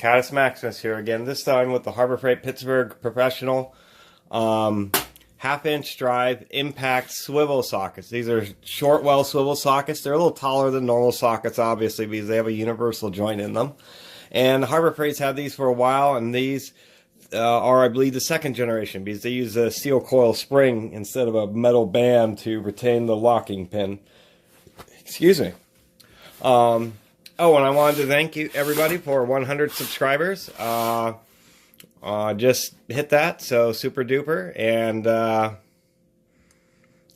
Caddis Maximus here again, this time with the Harbor Freight Pittsburgh Professional half-inch drive impact swivel sockets. These are short well swivel sockets. They're a little taller than normal sockets, obviously, because they have a universal joint in them. And Harbor Freight's had these for a while, and these are, I believe, the second generation, because they use a steel coil spring instead of a metal band to retain the locking pin. Excuse me. Oh, and I wanted to thank you, everybody, for 100 subscribers. Just hit that, so super duper. And I'll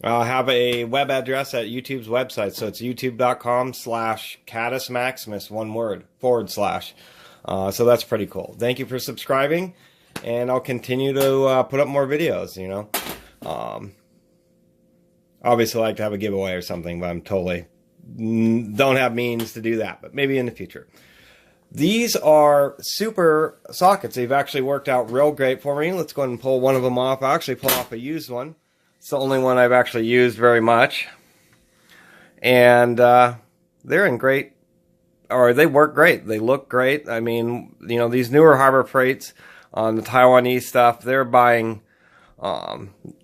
have a web address at YouTube's website, so it's youtube.com/caddismaximus, one word, /. So that's pretty cool. Thank you for subscribing, and I'll continue to put up more videos, you know. Obviously, I like to have a giveaway or something, but I'm totally don't have means to do that, but maybe in the future. These are super sockets. They've actually worked out real great for me. Let's go ahead and pull one of them off. I'll actually pull off a used one. It's the only one I've actually used very much. And they're in great, or they work great. They look great. I mean, you know, these newer Harbor Freights on the Taiwanese stuff, they're buying,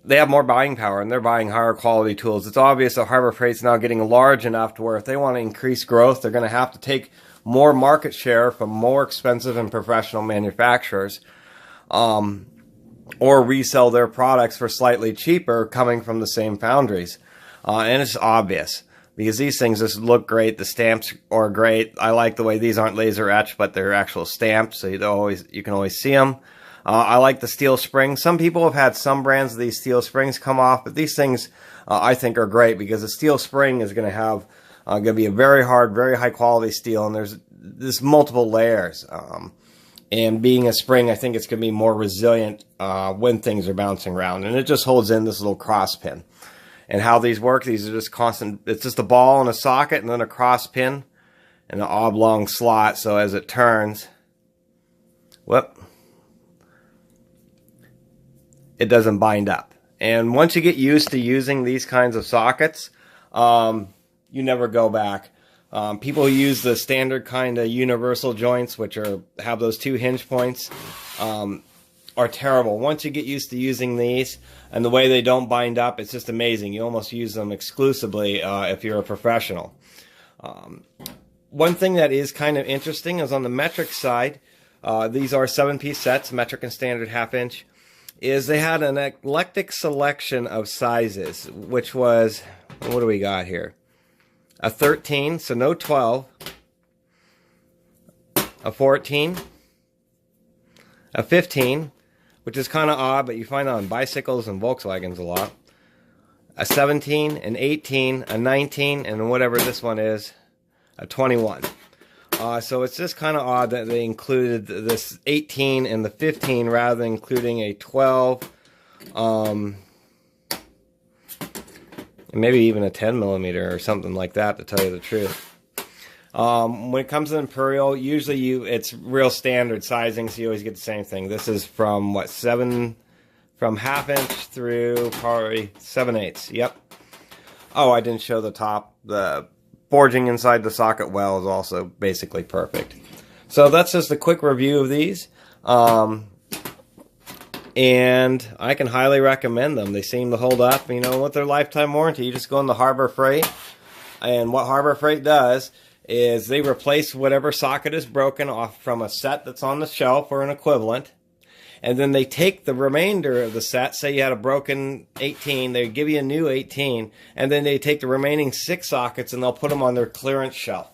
they have more buying power, and they're buying higher quality tools. It's obvious that Harbor Freight's now getting large enough to where if they want to increase growth, they're going to have to take more market share from more expensive and professional manufacturers, or resell their products for slightly cheaper coming from the same foundries. And it's obvious, because these things just look great. The stamps are great. I like the way these aren't laser etched, but they're actual stamps, so you can always see them. I like the steel springs. Some people have had some brands of these steel springs come off, but these things I think are great, because the steel spring is going to have going to be a very hard, very high quality steel, and there's multiple layers. And being a spring, I think it's going to be more resilient when things are bouncing around, and it just holds in this little cross pin. And how these work, these are just constant. It's just a ball and a socket, and then a cross pin and an oblong slot. So as it turns, whoop, it doesn't bind up. And once you get used to using these kinds of sockets, you never go back. People who use the standard kind of universal joints, which have those two hinge points, are terrible. Once you get used to using these and the way they don't bind up, it's just amazing. You almost use them exclusively if you're a professional. One thing that is kind of interesting is on the metric side, these are 7-piece sets, metric and standard half-inch, is they had an eclectic selection of sizes, which was, what do we got here? A 13, so no 12, a 14, a 15, which is kind of odd, but you find it on bicycles and Volkswagens a lot, a 17, an 18, a 19, and whatever this one is, a 21. So it's just kind of odd that they included this 18 and the 15 rather than including a 12, maybe even a 10 millimeter or something like that, to tell you the truth. When it comes to Imperial, usually it's real standard sizing, so you always get the same thing. This is from what, from half-inch through probably 7/8. Yep. Oh, I didn't show the top. The forging inside the socket well is also basically perfect. So that's just a quick review of these. And I can highly recommend them. They seem to hold up, you know, with their lifetime warranty. You just go in the Harbor Freight, and what Harbor Freight does is they replace whatever socket is broken off from a set that's on the shelf or an equivalent, and then they take the remainder of the set. Say you had a broken 18, they give you a new 18, and then they take the remaining 6 sockets and they'll put them on their clearance shelf.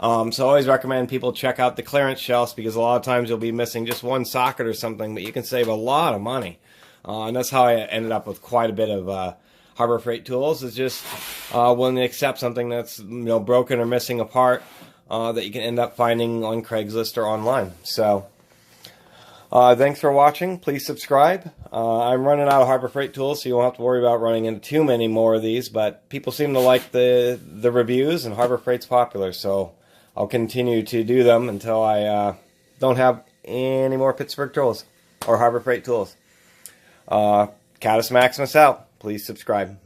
So I always recommend people check out the clearance shelves, because a lot of times you'll be missing just one socket or something, but you can save a lot of money. And that's how I ended up with quite a bit of Harbor Freight tools, is just when they accept something that's, you know, broken or missing a part that you can end up finding on Craigslist or online. So thanks for watching. Please subscribe. I'm running out of Harbor Freight tools, so you won't have to worry about running into too many more of these, but people seem to like the reviews, and Harbor Freight's popular, so I'll continue to do them until I don't have any more Pittsburgh tools or Harbor Freight tools. Caddis Maximus out. Please subscribe.